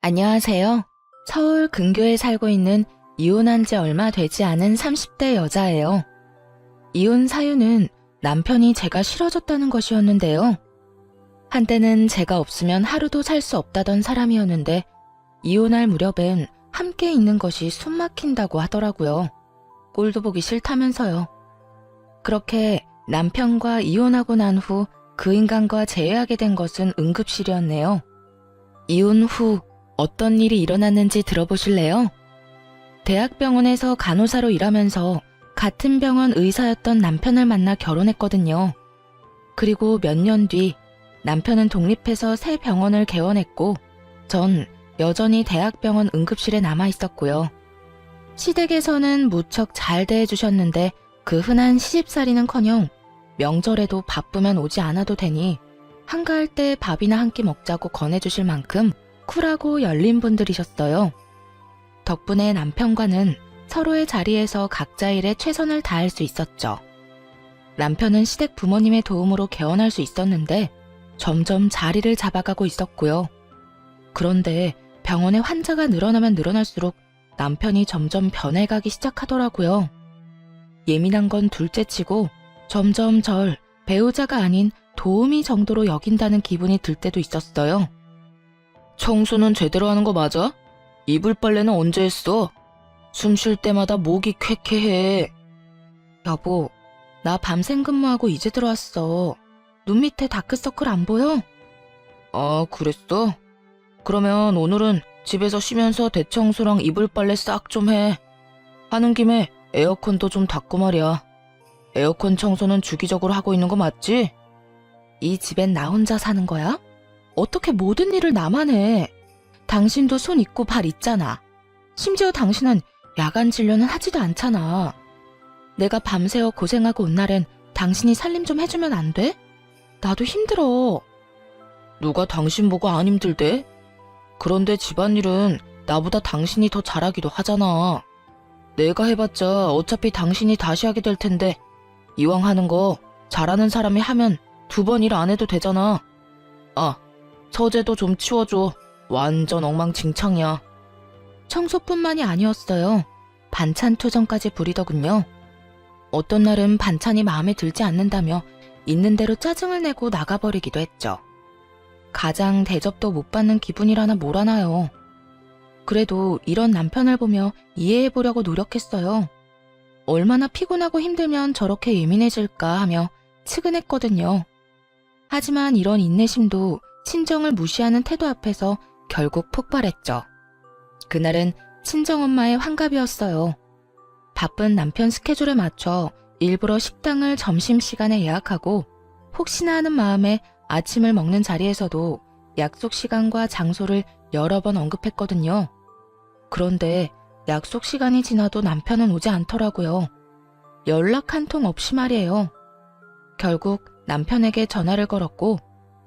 안녕하세요. 서울 근교에 살고 있는 이혼한 지 얼마 되지 않은 30대 여자예요. 이혼 사유는 남편이 제가 싫어졌다는 것이었는데요. 한때는 제가 없으면 하루도 살 수 없다던 사람이었는데 이혼할 무렵엔 함께 있는 것이 숨 막힌다고 하더라고요. 꼴도 보기 싫다면서요. 그렇게 남편과 이혼하고 난 후 그 인간과 재회하게 된 것은 응급실이었네요. 이혼 후 어떤 일이 일어났는지 들어보실래요? 대학병원에서 간호사로 일하면서 같은 병원 의사였던 남편을 만나 결혼했거든요. 그리고 몇 년 뒤 남편은 독립해서 새 병원을 개원했고 전 여전히 대학병원 응급실에 남아 있었고요. 시댁에서는 무척 잘 대해주셨는데 그 흔한 시집살이는커녕 명절에도 바쁘면 오지 않아도 되니 한가할 때 밥이나 한 끼 먹자고 권해주실 만큼 쿨하고 열린 분들이셨어요. 덕분에 남편과는 서로의 자리에서 각자 일에 최선을 다할 수 있었죠. 남편은 시댁 부모님의 도움으로 개원할 수 있었는데 점점 자리를 잡아가고 있었고요. 그런데 병원에 환자가 늘어나면 늘어날수록 남편이 점점 변해가기 시작하더라고요. 예민한 건 둘째치고 점점 절 배우자가 아닌 도우미 정도로 여긴다는 기분이 들 때도 있었어요. 청소는 제대로 하는 거 맞아? 이불 빨래는 언제 했어? 숨 쉴 때마다 목이 쾌쾌해. 여보, 나 밤샘 근무하고 이제 들어왔어. 눈 밑에 다크서클 안 보여? 아, 그랬어? 그러면 오늘은 집에서 쉬면서 대청소랑 이불 빨래 싹 좀 해. 하는 김에 에어컨도 좀 닦고 말이야. 에어컨 청소는 주기적으로 하고 있는 거 맞지? 이 집엔 나 혼자 사는 거야? 어떻게 모든 일을 나만 해? 당신도 손 있고 발 있잖아. 심지어 당신은 야간 진료는 하지도 않잖아. 내가 밤새워 고생하고 온 날엔 당신이 살림 좀 해주면 안 돼? 나도 힘들어. 누가 당신 보고 안 힘들대? 그런데 집안일은 나보다 당신이 더 잘하기도 하잖아. 내가 해봤자 어차피 당신이 다시 하게 될 텐데 이왕 하는 거 잘하는 사람이 하면 2번 일 안 해도 되잖아. 아, 서재도 좀 치워줘. 완전 엉망진창이야. 청소뿐만이 아니었어요. 반찬 투정까지 부리더군요. 어떤 날은 반찬이 마음에 들지 않는다며 있는 대로 짜증을 내고 나가버리기도 했죠. 가장 대접도 못 받는 기분이라나 뭐라나요. 그래도 이런 남편을 보며 이해해보려고 노력했어요. 얼마나 피곤하고 힘들면 저렇게 예민해질까 하며 측은했거든요. 하지만 이런 인내심도 친정을 무시하는 태도 앞에서 결국 폭발했죠. 그날은 친정엄마의 환갑이었어요. 바쁜 남편 스케줄에 맞춰 일부러 식당을 점심시간에 예약하고 혹시나 하는 마음에 아침을 먹는 자리에서도 약속 시간과 장소를 여러 번 언급했거든요. 그런데 약속 시간이 지나도 남편은 오지 않더라고요. 연락 한 통 없이 말이에요. 결국 남편에게 전화를 걸었고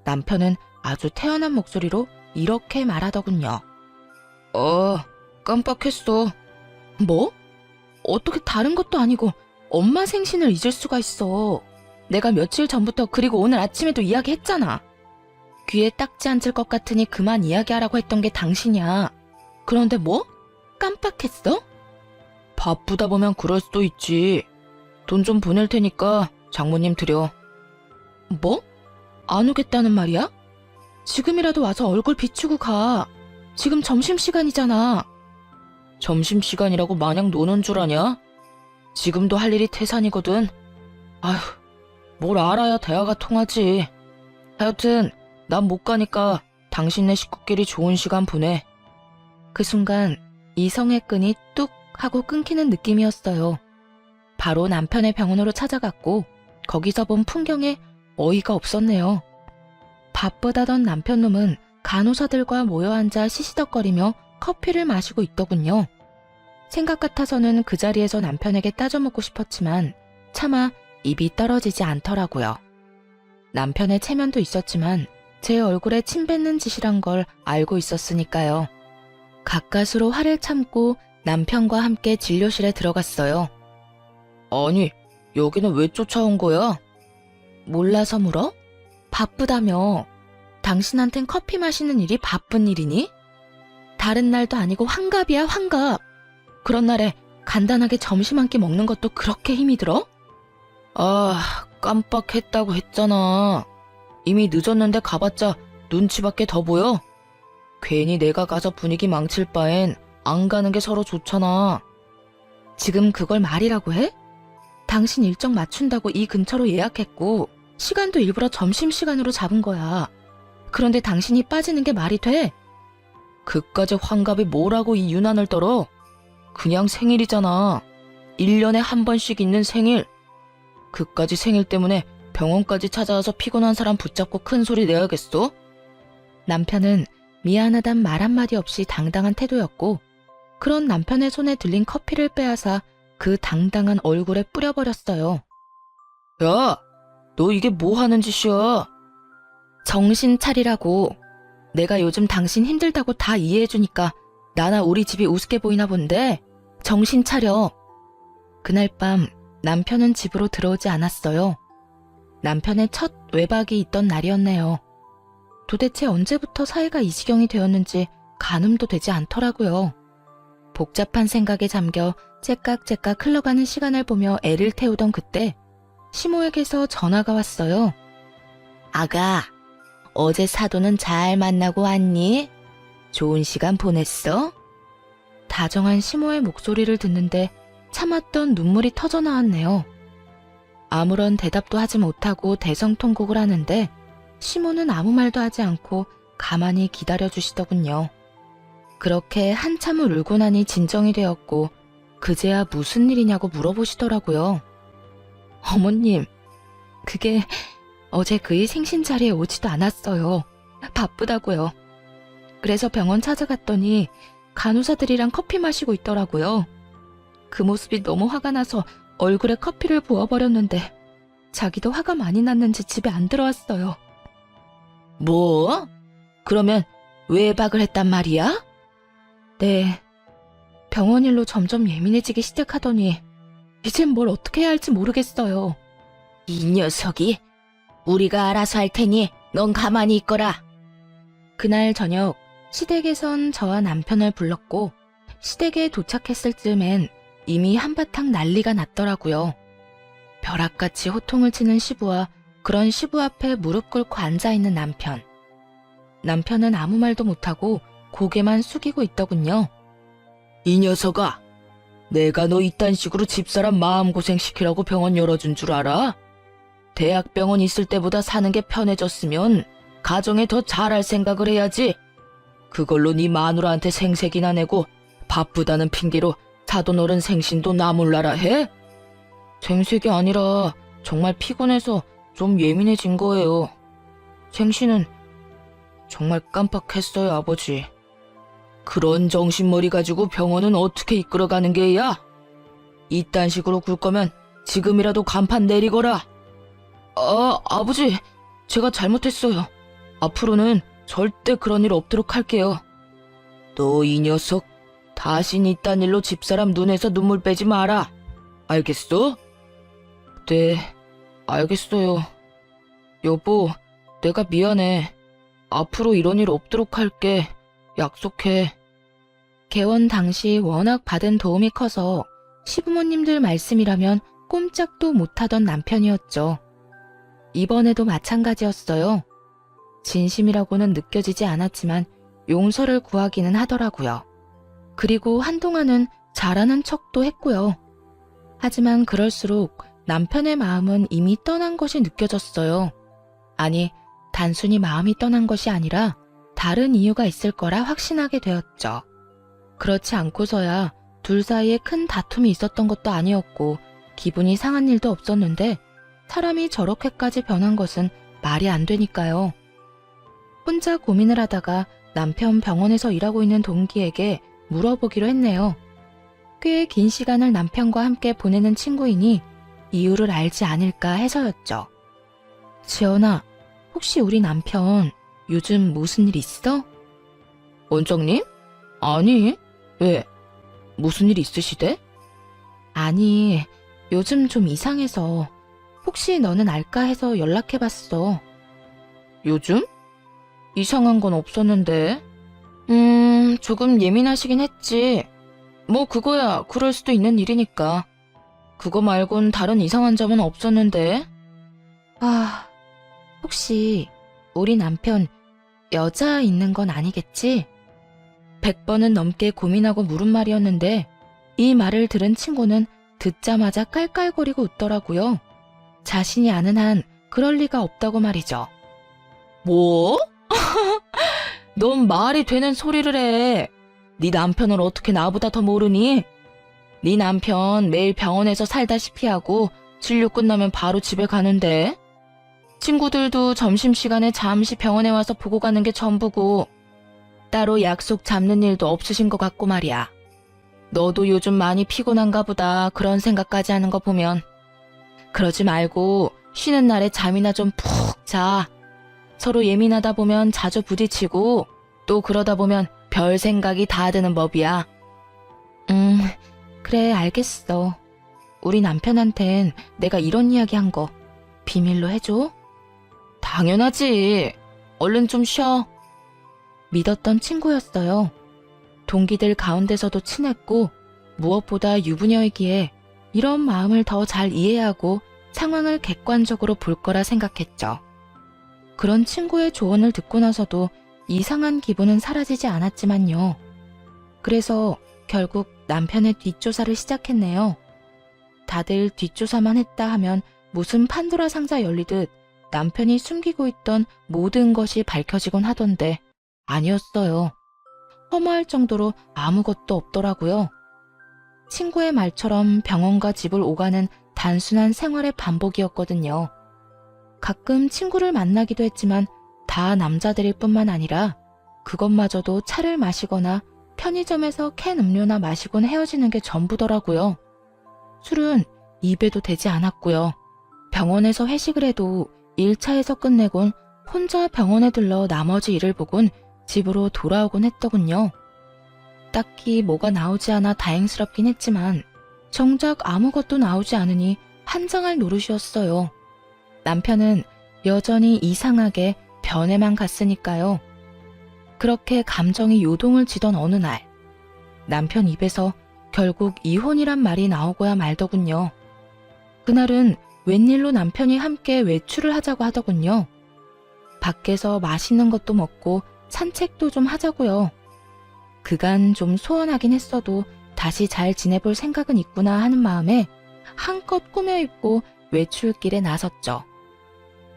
남편은 아주 태연한 목소리로 이렇게 말하더군요. 깜빡했어. 뭐? 어떻게 다른 것도 아니고 엄마 생신을 잊을 수가 있어. 내가 며칠 전부터 그리고 오늘 아침에도 이야기했잖아. 귀에 딱지 앉을 것 같으니 그만 이야기하라고 했던 게 당신이야. 그런데 뭐? 깜빡했어? 바쁘다 보면 그럴 수도 있지. 돈 좀 보낼 테니까 장모님 드려. 뭐? 안 오겠다는 말이야? 지금이라도 와서 얼굴 비추고 가. 지금 점심시간이잖아. 점심시간이라고 마냥 노는 줄 아냐? 지금도 할 일이 태산이거든. 아휴, 뭘 알아야 대화가 통하지. 하여튼 난 못 가니까 당신네 식구끼리 좋은 시간 보내. 그 순간 이성의 끈이 뚝 하고 끊기는 느낌이었어요. 바로 남편의 병원으로 찾아갔고 거기서 본 풍경에 어이가 없었네요. 바쁘다던 남편놈은 간호사들과 모여 앉아 시시덕거리며 커피를 마시고 있더군요. 생각 같아서는 그 자리에서 남편에게 따져묻고 싶었지만 차마 입이 떨어지지 않더라고요. 남편의 체면도 있었지만 제 얼굴에 침 뱉는 짓이란 걸 알고 있었으니까요. 가까스로 화를 참고 남편과 함께 진료실에 들어갔어요. 아니, 여기는 왜 쫓아온 거야? 몰라서 물어? 바쁘다며. 당신한텐 커피 마시는 일이 바쁜 일이니? 다른 날도 아니고 환갑이야, 환갑. 그런 날에 간단하게 점심 한 끼 먹는 것도 그렇게 힘이 들어? 아, 깜빡했다고 했잖아. 이미 늦었는데 가봤자 눈치밖에 더 보여? 괜히 내가 가서 분위기 망칠 바엔 안 가는 게 서로 좋잖아. 지금 그걸 말이라고 해? 당신 일정 맞춘다고 이 근처로 예약했고 시간도 일부러 점심시간으로 잡은 거야. 그런데 당신이 빠지는 게 말이 돼? 그까지 환갑이 뭐라고 이 유난을 떨어? 그냥 생일이잖아. 1년에 한 번씩 있는 생일. 그까지 생일 때문에 병원까지 찾아와서 피곤한 사람 붙잡고 큰 소리 내야겠어? 남편은 미안하단 말 한마디 없이 당당한 태도였고, 그런 남편의 손에 들린 커피를 빼앗아 그 당당한 얼굴에 뿌려버렸어요. 야, 너 이게 뭐 하는 짓이야? 정신 차리라고. 내가 요즘 당신 힘들다고 다 이해해주니까 나나 우리 집이 우습게 보이나 본데 정신 차려. 그날 밤 남편은 집으로 들어오지 않았어요. 남편의 첫 외박이 있던 날이었네요. 도대체 언제부터 사이가 이 지경이 되었는지 가늠도 되지 않더라고요. 복잡한 생각에 잠겨 째깍째깍 흘러가는 시간을 보며 애를 태우던 그때 시모에게서 전화가 왔어요. 아가, 어제 사돈은 잘 만나고 왔니? 좋은 시간 보냈어? 다정한 시모의 목소리를 듣는데 참았던 눈물이 터져 나왔네요. 아무런 대답도 하지 못하고 대성통곡을 하는데 시모는 아무 말도 하지 않고 가만히 기다려주시더군요. 그렇게 한참을 울고 나니 진정이 되었고 그제야 무슨 일이냐고 물어보시더라고요. 어머님, 그게 어제 그의 생신 자리에 오지도 않았어요. 바쁘다고요. 그래서 병원 찾아갔더니 간호사들이랑 커피 마시고 있더라고요. 그 모습이 너무 화가 나서 얼굴에 커피를 부어버렸는데 자기도 화가 많이 났는지 집에 안 들어왔어요. 뭐? 그러면 외박을 했단 말이야? 네. 병원 일로 점점 예민해지기 시작하더니 이젠 뭘 어떻게 해야 할지 모르겠어요. 이 녀석이? 우리가 알아서 할 테니 넌 가만히 있거라. 그날 저녁 시댁에선 저와 남편을 불렀고 시댁에 도착했을 즈음엔 이미 한바탕 난리가 났더라고요. 벼락같이 호통을 치는 시부와 그런 시부 앞에 무릎 꿇고 앉아있는 남편. 남편은 아무 말도 못하고 고개만 숙이고 있더군요. 이 녀석아, 내가 너 이딴 식으로 집사람 마음고생시키라고 병원 열어준 줄 알아? 대학병원 있을 때보다 사는 게 편해졌으면 가정에 더 잘할 생각을 해야지. 그걸로 네 마누라한테 생색이나 내고 바쁘다는 핑계로 사돈 어른 생신도 나몰라라 해? 생색이 아니라 정말 피곤해서 좀 예민해진 거예요. 생신은 정말 깜빡했어요, 아버지. 그런 정신머리 가지고 병원은 어떻게 이끌어가는 게야? 이딴 식으로 굴 거면 지금이라도 간판 내리거라. 아버지, 제가 잘못했어요. 앞으로는 절대 그런 일 없도록 할게요. 너 이 녀석, 다신 이딴 일로 집사람 눈에서 눈물 빼지 마라. 알겠어? 네, 알겠어요. 여보, 내가 미안해. 앞으로 이런 일 없도록 할게. 약속해. 개원 당시 워낙 받은 도움이 커서 시부모님들 말씀이라면 꼼짝도 못하던 남편이었죠. 이번에도 마찬가지였어요. 진심이라고는 느껴지지 않았지만 용서를 구하기는 하더라고요. 그리고 한동안은 잘하는 척도 했고요. 하지만 그럴수록 남편의 마음은 이미 떠난 것이 느껴졌어요. 아니, 단순히 마음이 떠난 것이 아니라 다른 이유가 있을 거라 확신하게 되었죠. 그렇지 않고서야 둘 사이에 큰 다툼이 있었던 것도 아니었고 기분이 상한 일도 없었는데 사람이 저렇게까지 변한 것은 말이 안 되니까요. 혼자 고민을 하다가 남편 병원에서 일하고 있는 동기에게 물어보기로 했네요. 꽤 긴 시간을 남편과 함께 보내는 친구이니 이유를 알지 않을까 해서였죠. 지연아, 혹시 우리 남편 요즘 무슨 일 있어? 원장님? 아니, 왜? 무슨 일 있으시대? 아니, 요즘 좀 이상해서 혹시 너는 알까 해서 연락해봤어. 요즘? 이상한 건 없었는데. 조금 예민하시긴 했지. 뭐 그거야 그럴 수도 있는 일이니까. 그거 말곤 다른 이상한 점은 없었는데. 아, 혹시 우리 남편 여자 있는 건 아니겠지? 100번은 넘게 고민하고 물은 말이었는데 이 말을 들은 친구는 듣자마자 깔깔거리고 웃더라고요. 자신이 아는 한 그럴 리가 없다고 말이죠. 뭐? 넌 말이 되는 소리를 해. 네 남편을 어떻게 나보다 더 모르니? 네 남편 매일 병원에서 살다시피 하고 진료 끝나면 바로 집에 가는데 친구들도 점심시간에 잠시 병원에 와서 보고 가는 게 전부고 따로 약속 잡는 일도 없으신 것 같고 말이야. 너도 요즘 많이 피곤한가 보다 그런 생각까지 하는 거 보면. 그러지 말고 쉬는 날에 잠이나 좀 푹 자. 서로 예민하다 보면 자주 부딪히고 또 그러다 보면 별 생각이 다 드는 법이야. 그래 알겠어. 우리 남편한텐 내가 이런 이야기 한 거 비밀로 해줘? 당연하지. 얼른 좀 쉬어. 믿었던 친구였어요. 동기들 가운데서도 친했고 무엇보다 유부녀이기에 이런 마음을 더 잘 이해하고 상황을 객관적으로 볼 거라 생각했죠. 그런 친구의 조언을 듣고 나서도 이상한 기분은 사라지지 않았지만요. 그래서 결국 남편의 뒷조사를 시작했네요. 다들 뒷조사만 했다 하면 무슨 판도라 상자 열리듯 남편이 숨기고 있던 모든 것이 밝혀지곤 하던데 아니었어요. 허무할 정도로 아무것도 없더라고요. 친구의 말처럼 병원과 집을 오가는 단순한 생활의 반복이었거든요. 가끔 친구를 만나기도 했지만 다 남자들일 뿐만 아니라 그것마저도 차를 마시거나 편의점에서 캔 음료나 마시곤 헤어지는 게 전부더라고요. 술은 입에도 대지 않았고요. 병원에서 회식을 해도 1차에서 끝내곤 혼자 병원에 들러 나머지 일을 보곤 집으로 돌아오곤 했더군요. 딱히 뭐가 나오지 않아 다행스럽긴 했지만 정작 아무것도 나오지 않으니 한장할 노릇이었어요. 남편은 여전히 이상하게 변해만 갔으니까요. 그렇게 감정이 요동을 지던 어느 날 남편 입에서 결국 이혼이란 말이 나오고야 말더군요. 그날은 웬일로 남편이 함께 외출을 하자고 하더군요. 밖에서 맛있는 것도 먹고 산책도 좀 하자고요. 그간 좀 소원하긴 했어도 다시 잘 지내볼 생각은 있구나 하는 마음에 한껏 꾸며입고 외출길에 나섰죠.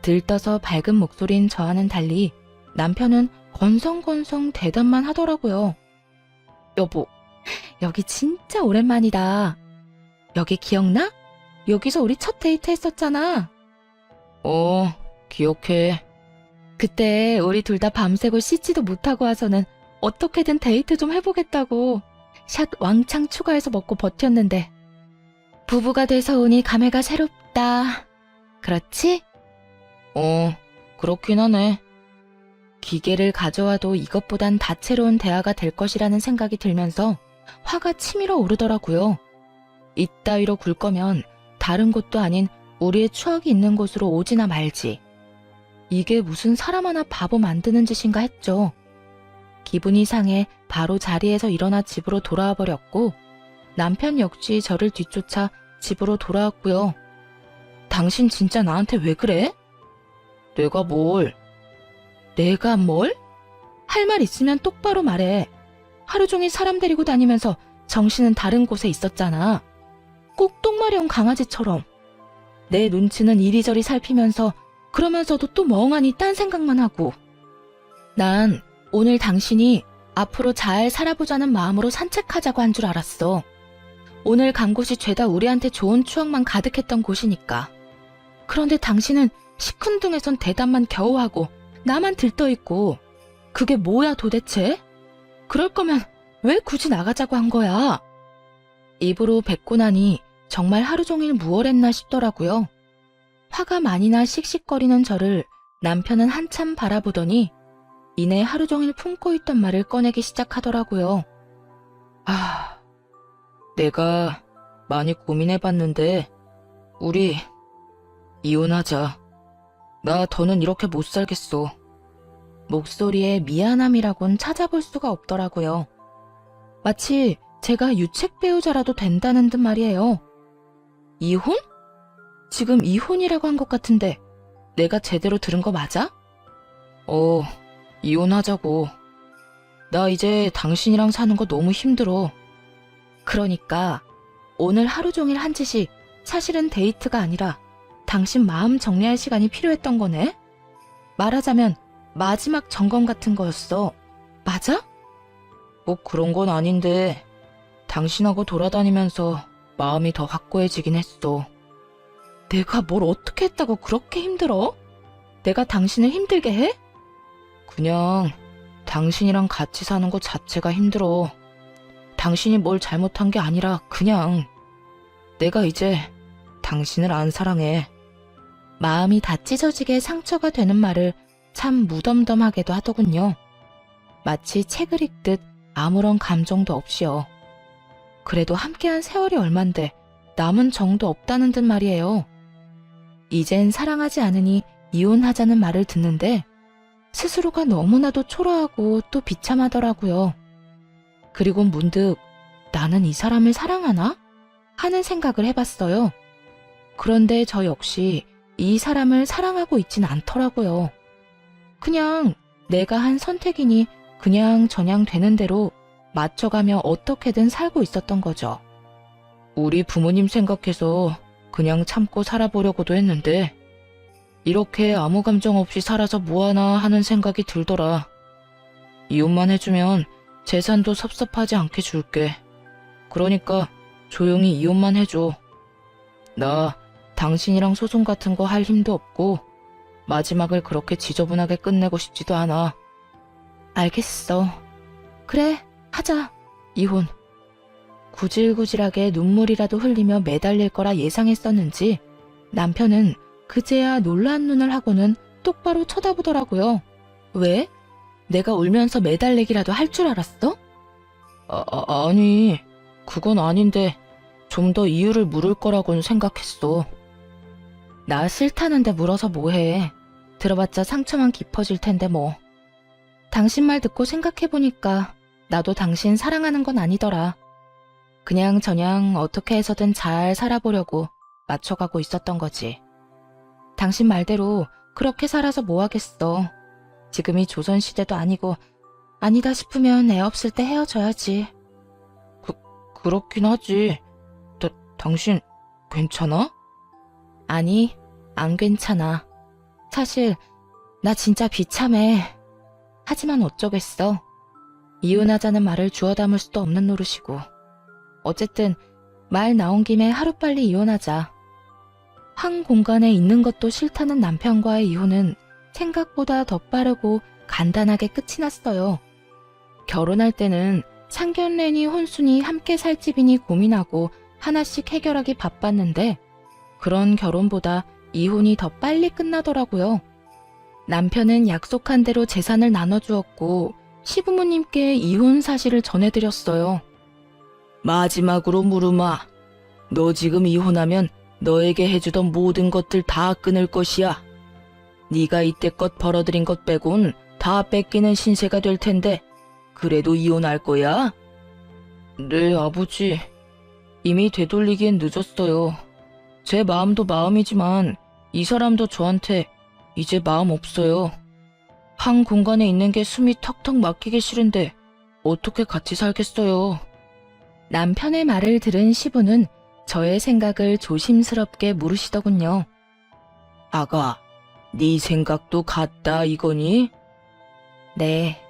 들떠서 밝은 목소리인 저와는 달리 남편은 건성건성 대답만 하더라고요. 여보, 여기 진짜 오랜만이다. 여기 기억나? 여기서 우리 첫 데이트 했었잖아. 기억해. 그때 우리 둘 다 밤새고 씻지도 못하고 와서는 어떻게든 데이트 좀 해보겠다고 샷 왕창 추가해서 먹고 버텼는데 부부가 돼서 오니 감회가 새롭다. 그렇지? 그렇긴 하네. 기계를 가져와도 이것보단 다채로운 대화가 될 것이라는 생각이 들면서 화가 치밀어 오르더라고요. 이따위로 굴 거면 다른 곳도 아닌 우리의 추억이 있는 곳으로 오지나 말지. 이게 무슨 사람 하나 바보 만드는 짓인가 했죠. 기분이 상해 바로 자리에서 일어나 집으로 돌아와 버렸고 남편 역시 저를 뒤쫓아 집으로 돌아왔고요. 당신 진짜 나한테 왜 그래? 내가 뭘? 내가 뭘? 할 말 있으면 똑바로 말해. 하루 종일 사람 데리고 다니면서 정신은 다른 곳에 있었잖아. 꼭 똥마려운 강아지처럼. 내 눈치는 이리저리 살피면서 그러면서도 또 멍하니 딴 생각만 하고. 난 오늘 당신이 앞으로 잘 살아보자는 마음으로 산책하자고 한 줄 알았어. 오늘 간 곳이 죄다 우리한테 좋은 추억만 가득했던 곳이니까. 그런데 당신은 시큰둥해선 대답만 겨우 하고 나만 들떠있고 그게 뭐야 도대체? 그럴 거면 왜 굳이 나가자고 한 거야? 입으로 뱉고 나니 정말 하루 종일 무얼했나 싶더라고요. 화가 많이 나 씩씩거리는 저를 남편은 한참 바라보더니 이내 하루 종일 품고 있던 말을 꺼내기 시작하더라고요. 내가 많이 고민해봤는데 우리 이혼하자. 나 더는 이렇게 못 살겠어. 목소리에 미안함이라곤 찾아볼 수가 없더라고요. 마치 제가 유책 배우자라도 된다는 듯 말이에요. 이혼? 지금 이혼이라고 한 것 같은데 내가 제대로 들은 거 맞아? 이혼하자고. 나 이제 당신이랑 사는 거 너무 힘들어. 그러니까 오늘 하루 종일 한 짓이 사실은 데이트가 아니라 당신 마음 정리할 시간이 필요했던 거네? 말하자면 마지막 점검 같은 거였어. 맞아? 뭐 그런 건 아닌데 당신하고 돌아다니면서 마음이 더 확고해지긴 했어. 내가 뭘 어떻게 했다고 그렇게 힘들어? 내가 당신을 힘들게 해? 그냥 당신이랑 같이 사는 것 자체가 힘들어. 당신이 뭘 잘못한 게 아니라 그냥 내가 이제 당신을 안 사랑해. 마음이 다 찢어지게 상처가 되는 말을 참 무덤덤하게도 하더군요. 마치 책을 읽듯 아무런 감정도 없이요. 그래도 함께한 세월이 얼만데 남은 정도 없다는 듯 말이에요. 이젠 사랑하지 않으니 이혼하자는 말을 듣는데 스스로가 너무나도 초라하고 또 비참하더라고요. 그리고 문득 나는 이 사람을 사랑하나? 하는 생각을 해봤어요. 그런데 저 역시 이 사람을 사랑하고 있진 않더라고요. 그냥 내가 한 선택이니 그냥 저냥 되는 대로 맞춰가며 어떻게든 살고 있었던 거죠. 우리 부모님 생각해서 그냥 참고 살아보려고도 했는데 이렇게 아무 감정 없이 살아서 뭐하나 하는 생각이 들더라. 이혼만 해주면 재산도 섭섭하지 않게 줄게. 그러니까 조용히 이혼만 해줘. 나 당신이랑 소송 같은 거 할 힘도 없고 마지막을 그렇게 지저분하게 끝내고 싶지도 않아. 알겠어. 그래, 하자. 이혼. 구질구질하게 눈물이라도 흘리며 매달릴 거라 예상했었는지 남편은 그제야 놀란 눈을 하고는 똑바로 쳐다보더라고요. 왜? 내가 울면서 매달리기라도 할 줄 알았어? 아니, 그건 아닌데 좀 더 이유를 물을 거라고는 생각했어. 나 싫다는데 물어서 뭐해. 들어봤자 상처만 깊어질 텐데 뭐. 당신 말 듣고 생각해보니까 나도 당신 사랑하는 건 아니더라. 그냥 저냥 어떻게 해서든 잘 살아보려고 맞춰가고 있었던 거지. 당신 말대로 그렇게 살아서 뭐 하겠어. 지금이 조선시대도 아니고 아니다 싶으면 애 없을 때 헤어져야지. 그렇긴 하지. 당신 괜찮아? 아니, 안 괜찮아. 사실 나 진짜 비참해. 하지만 어쩌겠어. 이혼하자는 말을 주워 담을 수도 없는 노릇이고. 어쨌든 말 나온 김에 하루빨리 이혼하자. 한 공간에 있는 것도 싫다는 남편과의 이혼은 생각보다 더 빠르고 간단하게 끝이 났어요. 결혼할 때는 상견례니 혼수니 함께 살 집이니 고민하고 하나씩 해결하기 바빴는데 그런 결혼보다 이혼이 더 빨리 끝나더라고요. 남편은 약속한 대로 재산을 나눠주었고 시부모님께 이혼 사실을 전해드렸어요. 마지막으로 물으마. 너 지금 이혼하면 너에게 해주던 모든 것들 다 끊을 것이야. 네가 이때껏 벌어들인 것 빼곤 다 뺏기는 신세가 될 텐데 그래도 이혼할 거야? 네, 아버지. 이미 되돌리기엔 늦었어요. 제 마음도 마음이지만 이 사람도 저한테 이제 마음 없어요. 한 공간에 있는 게 숨이 턱턱 막히기 싫은데 어떻게 같이 살겠어요. 남편의 말을 들은 시부는 저의 생각을 조심스럽게 물으시더군요. 아가, 네 생각도 같다 이거니? 네.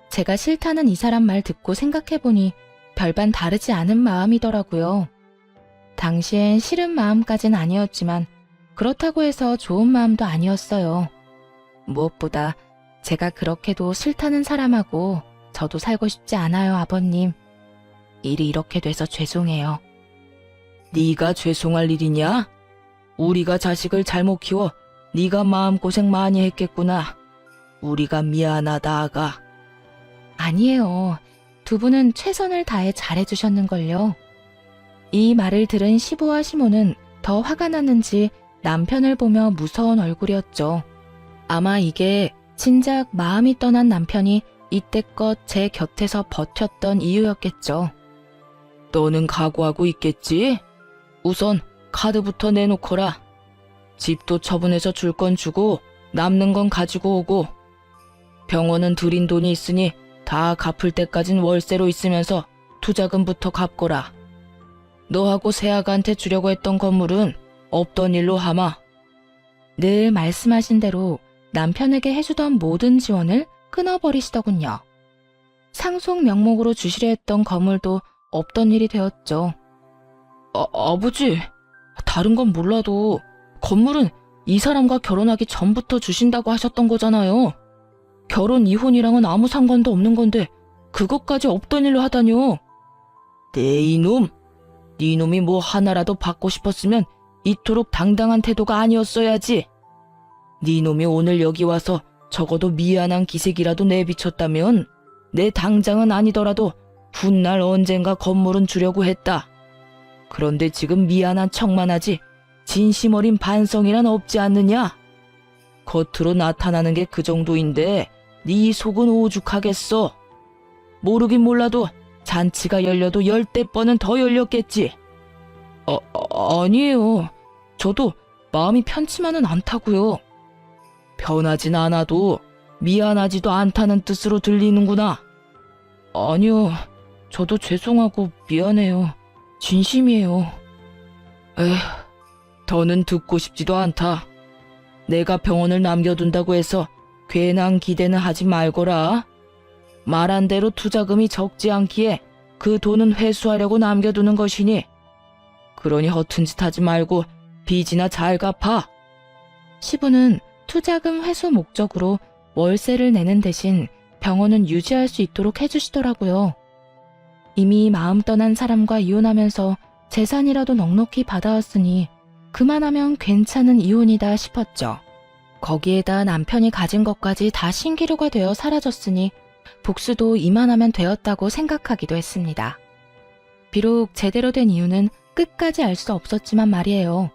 제가 싫다는 이 사람 말 듣고 생각해보니 별반 다르지 않은 마음이더라고요. 당시엔 싫은 마음까진 아니었지만 그렇다고 해서 좋은 마음도 아니었어요. 무엇보다 제가 그렇게도 싫다는 사람하고 저도 살고 싶지 않아요, 아버님. 일이 이렇게 돼서 죄송해요. 네가 죄송할 일이냐? 우리가 자식을 잘못 키워 네가 마음고생 많이 했겠구나. 우리가 미안하다, 아가. 아니에요. 두 분은 최선을 다해 잘해주셨는걸요. 이 말을 들은 시부와 시모는 더 화가 났는지 남편을 보며 무서운 얼굴이었죠. 아마 이게 진작 마음이 떠난 남편이 이때껏 제 곁에서 버텼던 이유였겠죠. 너는 각오하고 있겠지? 우선 카드부터 내놓거라. 집도 처분해서 줄 건 주고 남는 건 가지고 오고, 병원은 들인 돈이 있으니 다 갚을 때까진 월세로 있으면서 투자금부터 갚거라. 너하고 세아가한테 주려고 했던 건물은 없던 일로 하마. 늘 말씀하신 대로 남편에게 해주던 모든 지원을 끊어버리시더군요. 상속 명목으로 주시려 했던 건물도 없던 일이 되었죠. 아버지, 다른 건 몰라도 건물은 이 사람과 결혼하기 전부터 주신다고 하셨던 거잖아요. 결혼 이혼이랑은 아무 상관도 없는 건데 그것까지 없던 일로 하다뇨. 네 이놈, 네 놈이 뭐 하나라도 받고 싶었으면 이토록 당당한 태도가 아니었어야지. 네 놈이 오늘 여기 와서 적어도 미안한 기색이라도 내비쳤다면 내 당장은 아니더라도 훗날 언젠가 건물은 주려고 했다. 그런데 지금 미안한 척만 하지 진심 어린 반성이란 없지 않느냐? 겉으로 나타나는 게 그 정도인데 네 속은 오죽하겠어. 모르긴 몰라도 잔치가 열려도 10대 번은 더 열렸겠지. 아니에요. 저도 마음이 편치만은 않다고요. 편하진 않아도 미안하지도 않다는 뜻으로 들리는구나. 아니요. 저도 죄송하고 미안해요. 진심이에요. 에휴, 더는 듣고 싶지도 않다. 내가 병원을 남겨둔다고 해서 괜한 기대는 하지 말거라. 말한 대로 투자금이 적지 않기에 그 돈은 회수하려고 남겨두는 것이니, 그러니 허튼 짓 하지 말고 빚이나 잘 갚아. 시부는 투자금 회수 목적으로 월세를 내는 대신 병원은 유지할 수 있도록 해주시더라고요. 이미 마음 떠난 사람과 이혼하면서 재산이라도 넉넉히 받아왔으니 그만하면 괜찮은 이혼이다 싶었죠. 거기에다 남편이 가진 것까지 다 신기루가 되어 사라졌으니 복수도 이만하면 되었다고 생각하기도 했습니다. 비록 제대로 된 이유는 끝까지 알 수 없었지만 말이에요.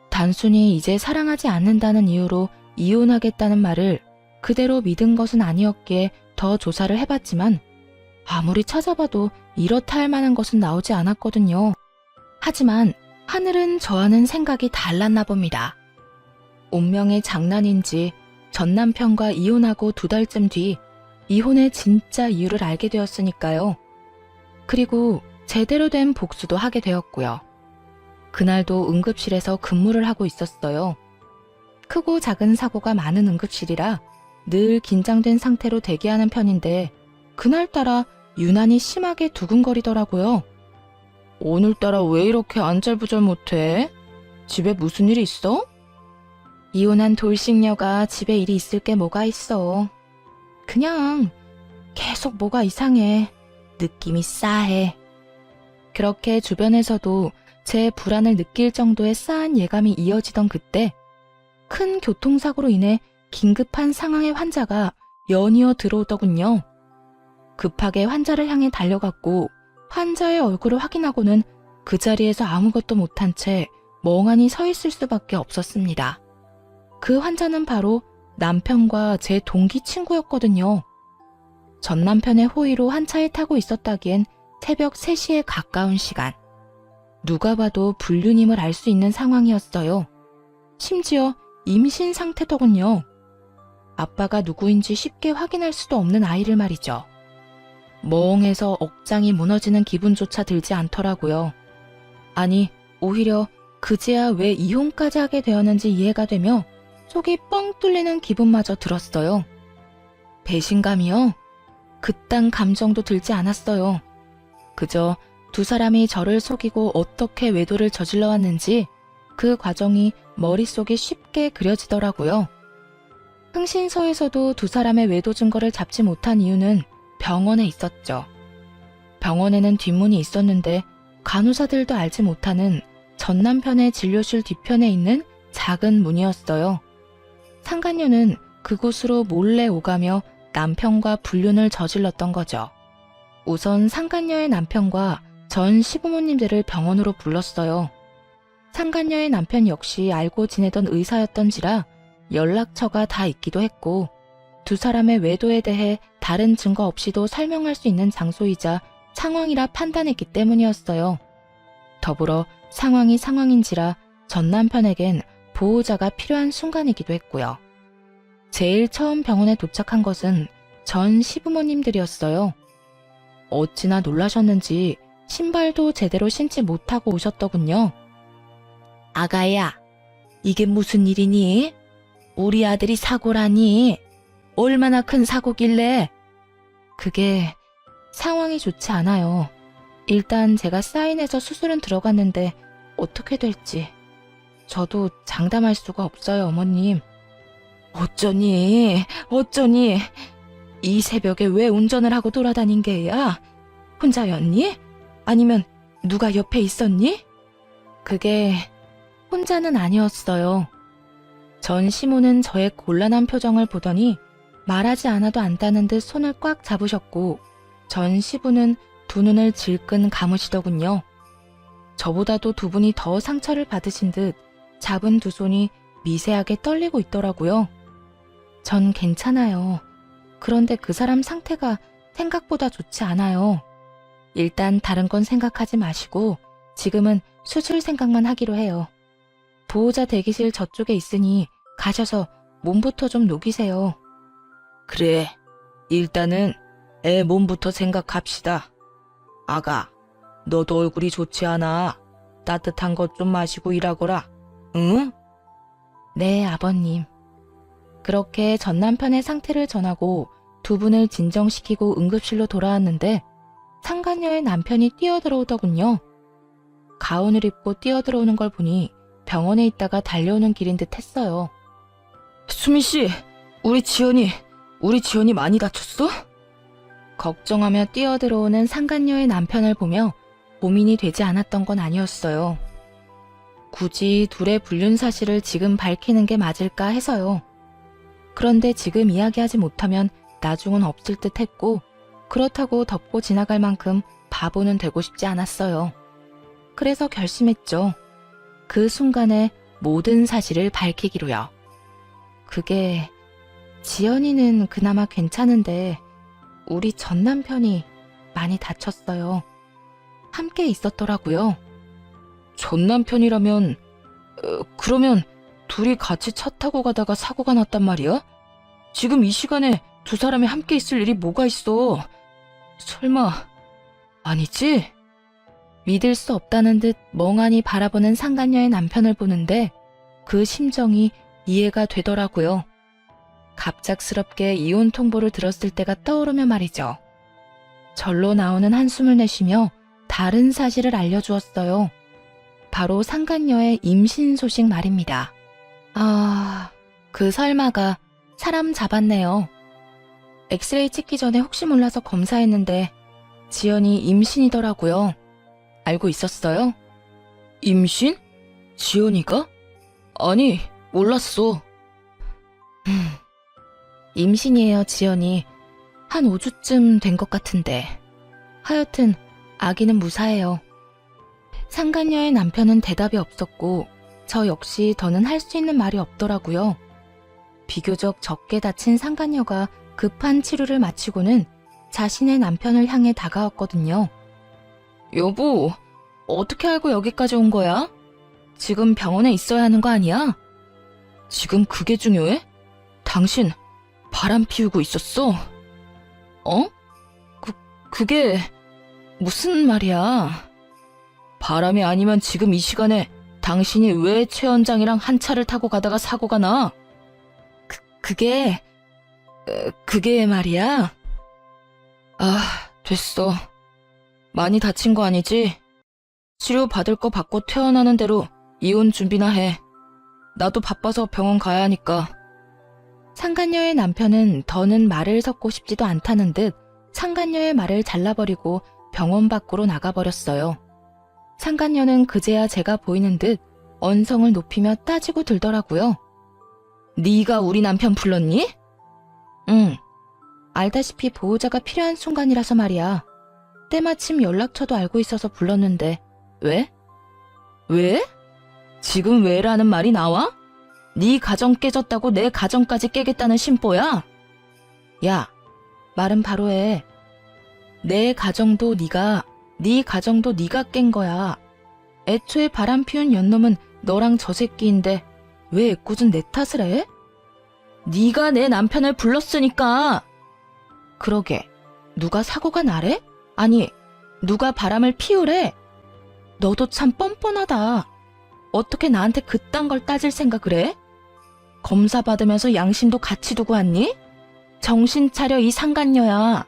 단순히 이제 사랑하지 않는다는 이유로 이혼하겠다는 말을 그대로 믿은 것은 아니었기에 더 조사를 해봤지만 아무리 찾아봐도 이렇다 할 만한 것은 나오지 않았거든요. 하지만 하늘은 저와는 생각이 달랐나 봅니다. 운명의 장난인지 전 남편과 이혼하고 2달쯤 뒤 이혼의 진짜 이유를 알게 되었으니까요. 그리고 제대로 된 복수도 하게 되었고요. 그날도 응급실에서 근무를 하고 있었어요. 크고 작은 사고가 많은 응급실이라 늘 긴장된 상태로 대기하는 편인데 그날따라 유난히 심하게 두근거리더라고요. 오늘따라 왜 이렇게 안절부절 못해? 집에 무슨 일 있어? 이혼한 돌싱녀가 집에 일이 있을 게 뭐가 있어. 그냥 계속 뭐가 이상해. 느낌이 싸해. 그렇게 주변에서도 제 불안을 느낄 정도의 싸한 예감이 이어지던 그때 큰 교통사고로 인해 긴급한 상황의 환자가 연이어 들어오더군요. 급하게 환자를 향해 달려갔고 환자의 얼굴을 확인하고는 그 자리에서 아무것도 못한 채 멍하니 서 있을 수밖에 없었습니다. 그 환자는 바로 남편과 제 동기 친구였거든요. 전 남편의 호의로 한 차에 타고 있었다기엔 새벽 3시에 가까운 시간. 누가 봐도 불륜임을 알 수 있는 상황이었어요. 심지어 임신 상태더군요. 아빠가 누구인지 쉽게 확인할 수도 없는 아이를 말이죠. 멍해서 억장이 무너지는 기분조차 들지 않더라고요. 아니, 오히려 그제야 왜 이혼까지 하게 되었는지 이해가 되며 속이 뻥 뚫리는 기분마저 들었어요. 배신감이요? 그딴 감정도 들지 않았어요. 그저 두 사람이 저를 속이고 어떻게 외도를 저질러 왔는지 그 과정이 머릿속에 쉽게 그려지더라고요. 흥신소에서도 두 사람의 외도 증거를 잡지 못한 이유는 병원에 있었죠. 병원에는 뒷문이 있었는데 간호사들도 알지 못하는 전 남편의 진료실 뒤편에 있는 작은 문이었어요. 상간녀는 그곳으로 몰래 오가며 남편과 불륜을 저질렀던 거죠. 우선 상간녀의 남편과 전 시부모님들을 병원으로 불렀어요. 상간녀의 남편 역시 알고 지내던 의사였던지라 연락처가 다 있기도 했고 두 사람의 외도에 대해 다른 증거 없이도 설명할 수 있는 장소이자 상황이라 판단했기 때문이었어요. 더불어 상황이 상황인지라 전 남편에겐 보호자가 필요한 순간이기도 했고요. 제일 처음 병원에 도착한 것은 전 시부모님들이었어요. 어찌나 놀라셨는지 신발도 제대로 신지 못하고 오셨더군요. 아가야, 이게 무슨 일이니? 우리 아들이 사고라니? 얼마나 큰 사고길래? 그게 상황이 좋지 않아요. 일단 제가 사인해서 수술은 들어갔는데 어떻게 될지 저도 장담할 수가 없어요, 어머님. 어쩌니? 이 새벽에 왜 운전을 하고 돌아다닌 게야? 혼자였니? 아니면 누가 옆에 있었니? 그게 혼자는 아니었어요. 전 시모는 저의 곤란한 표정을 보더니 말하지 않아도 안다는 듯 손을 꽉 잡으셨고 전 시부는 두 눈을 질끈 감으시더군요. 저보다도 두 분이 더 상처를 받으신 듯 잡은 두 손이 미세하게 떨리고 있더라고요. 전 괜찮아요. 그런데 그 사람 상태가 생각보다 좋지 않아요. 일단 다른 건 생각하지 마시고 지금은 수술 생각만 하기로 해요. 보호자 대기실 저쪽에 있으니 가셔서 몸부터 좀 녹이세요. 그래, 일단은 애 몸부터 생각합시다. 아가, 너도 얼굴이 좋지 않아. 따뜻한 것 좀 마시고 일하거라. 응? 네, 아버님. 그렇게 전 남편의 상태를 전하고 두 분을 진정시키고 응급실로 돌아왔는데 상간녀의 남편이 뛰어들어오더군요. 가운을 입고 뛰어들어오는 걸 보니 병원에 있다가 달려오는 길인 듯 했어요. 수미씨, 우리 지연이 많이 다쳤어? 걱정하며 뛰어들어오는 상간녀의 남편을 보며 고민이 되지 않았던 건 아니었어요. 굳이 둘의 불륜 사실을 지금 밝히는 게 맞을까 해서요. 그런데 지금 이야기하지 못하면 나중은 없을 듯 했고 그렇다고 덮고 지나갈 만큼 바보는 되고 싶지 않았어요. 그래서 결심했죠. 그 순간에 모든 사실을 밝히기로요. 그게 지연이는 그나마 괜찮은데 우리 전 남편이 많이 다쳤어요. 함께 있었더라고요. 전 남편이라면 그러면 둘이 같이 차 타고 가다가 사고가 났단 말이야? 지금 이 시간에 두 사람이 함께 있을 일이 뭐가 있어? 설마 아니지? 믿을 수 없다는 듯 멍하니 바라보는 상간녀의 남편을 보는데 그 심정이 이해가 되더라고요. 갑작스럽게 이혼 통보를 들었을 때가 떠오르며 말이죠. 절로 나오는 한숨을 내쉬며 다른 사실을 알려주었어요. 바로 상간녀의 임신 소식 말입니다. 그 설마가 사람 잡았네요. 엑스레이 찍기 전에 혹시 몰라서 검사했는데 지연이 임신이더라고요. 알고 있었어요? 임신? 지연이가? 아니, 몰랐어. 임신이에요, 지연이. 한 5주쯤 된 것 같은데. 하여튼 아기는 무사해요. 상간녀의 남편은 대답이 없었고 저 역시 더는 할 수 있는 말이 없더라고요. 비교적 적게 다친 상간녀가 급한 치료를 마치고는 자신의 남편을 향해 다가왔거든요. 여보, 어떻게 알고 여기까지 온 거야? 지금 병원에 있어야 하는 거 아니야? 지금 그게 중요해? 당신 바람 피우고 있었어? 어? 그게 무슨 말이야? 바람이 아니면 지금 이 시간에 당신이 왜 최 원장이랑 한 차를 타고 가다가 사고가 나? 그게 말이야? 됐어. 많이 다친 거 아니지? 치료 받을 거 받고 퇴원하는 대로 이혼 준비나 해. 나도 바빠서 병원 가야 하니까. 상간녀의 남편은 더는 말을 섞고 싶지도 않다는 듯 상간녀의 말을 잘라버리고 병원 밖으로 나가버렸어요. 상간녀는 그제야 제가 보이는 듯 언성을 높이며 따지고 들더라고요. 네가 우리 남편 불렀니? 응. 알다시피 보호자가 필요한 순간이라서 말이야. 때마침 연락처도 알고 있어서 불렀는데 왜? 왜? 지금 왜라는 말이 나와? 네 가정 깨졌다고 내 가정까지 깨겠다는 심보야? 야, 말은 바로 해. 내 가정도 네가, 네 가정도 네가 깬 거야. 애초에 바람 피운 연놈은 너랑 저 새끼인데 왜 애꿎은 내 탓을 해? 네가 내 남편을 불렀으니까. 그러게, 누가 사고가 나래? 아니, 누가 바람을 피우래? 너도 참 뻔뻔하다. 어떻게 나한테 그딴 걸 따질 생각을 해? 검사 받으면서 양심도 같이 두고 왔니? 정신 차려, 이 상간녀야.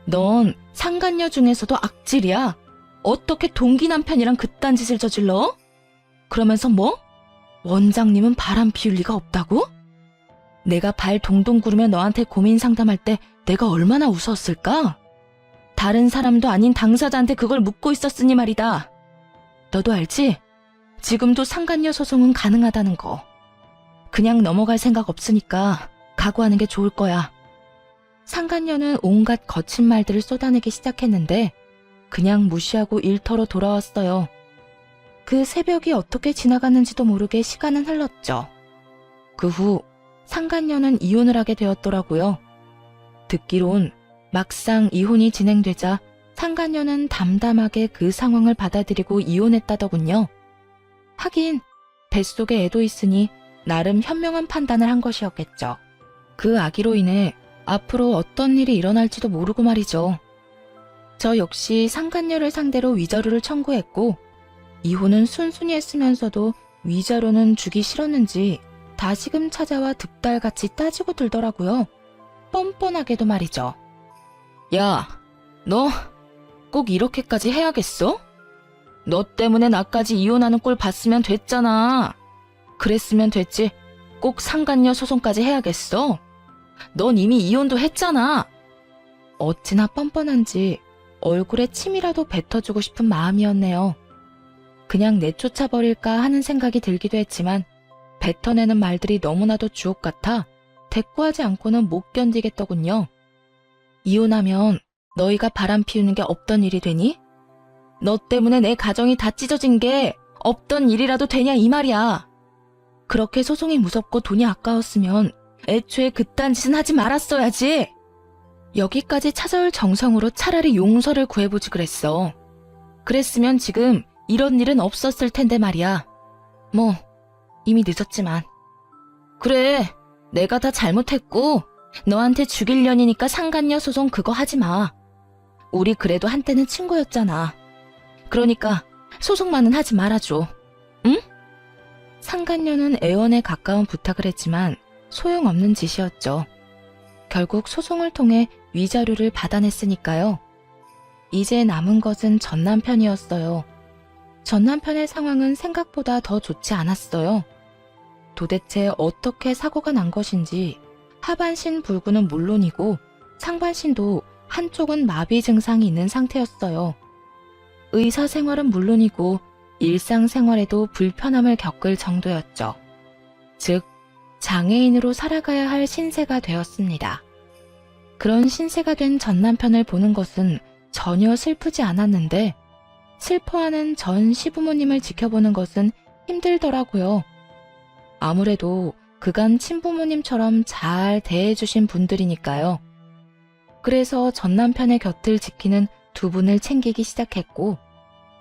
넌 상간녀 중에서도 악질이야. 어떻게 동기 남편이랑 그딴 짓을 저질러? 그러면서 뭐? 원장님은 바람 피울 리가 없다고? 내가 발 동동 구르며 너한테 고민 상담할 때 내가 얼마나 웃었을까? 다른 사람도 아닌 당사자한테 그걸 묻고 있었으니 말이다. 너도 알지? 지금도 상간녀 소송은 가능하다는 거. 그냥 넘어갈 생각 없으니까 각오하는 게 좋을 거야. 상간녀는 온갖 거친 말들을 쏟아내기 시작했는데 그냥 무시하고 일터로 돌아왔어요. 그 새벽이 어떻게 지나갔는지도 모르게 시간은 흘렀죠. 그 후 상간녀는 이혼을 하게 되었더라고요. 듣기론 막상 이혼이 진행되자 상간녀는 담담하게 그 상황을 받아들이고 이혼했다더군요. 하긴 뱃속에 애도 있으니 나름 현명한 판단을 한 것이었겠죠. 그 아기로 인해 앞으로 어떤 일이 일어날지도 모르고 말이죠. 저 역시 상간녀를 상대로 위자료를 청구했고 이혼은 순순히 했으면서도 위자료는 주기 싫었는지 다시금 찾아와 득달같이 따지고 들더라고요. 뻔뻔하게도 말이죠. 야, 너 꼭 이렇게까지 해야겠어? 너 때문에 나까지 이혼하는 꼴 봤으면 됐잖아. 그랬으면 됐지. 꼭 상간녀 소송까지 해야겠어? 넌 이미 이혼도 했잖아. 어찌나 뻔뻔한지 얼굴에 침이라도 뱉어주고 싶은 마음이었네요. 그냥 내쫓아버릴까 하는 생각이 들기도 했지만 뱉어내는 말들이 너무나도 주옥 같아 대꾸하지 않고는 못 견디겠더군요. 이혼하면 너희가 바람 피우는 게 없던 일이 되니? 너 때문에 내 가정이 다 찢어진 게 없던 일이라도 되냐 이 말이야. 그렇게 소송이 무섭고 돈이 아까웠으면 애초에 그딴 짓은 하지 말았어야지. 여기까지 찾아올 정성으로 차라리 용서를 구해보지 그랬어. 그랬으면 지금 이런 일은 없었을 텐데 말이야. 뭐 이미 늦었지만. 그래, 내가 다 잘못했고 너한테 죽일 년이니까 상간녀 소송 그거 하지 마. 우리 그래도 한때는 친구였잖아. 그러니까 소송만은 하지 말아줘. 응? 상간녀는 애원에 가까운 부탁을 했지만 소용없는 짓이었죠. 결국 소송을 통해 위자료를 받아냈으니까요. 이제 남은 것은 전 남편이었어요. 전 남편의 상황은 생각보다 더 좋지 않았어요. 도대체 어떻게 사고가 난 것인지 하반신 불구는 물론이고 상반신도 한쪽은 마비 증상이 있는 상태였어요. 의사 생활은 물론이고 일상생활에도 불편함을 겪을 정도였죠. 즉, 장애인으로 살아가야 할 신세가 되었습니다. 그런 신세가 된 전 남편을 보는 것은 전혀 슬프지 않았는데 슬퍼하는 전 시부모님을 지켜보는 것은 힘들더라고요. 아무래도 그간 친부모님처럼 잘 대해주신 분들이니까요. 그래서 전 남편의 곁을 지키는 두 분을 챙기기 시작했고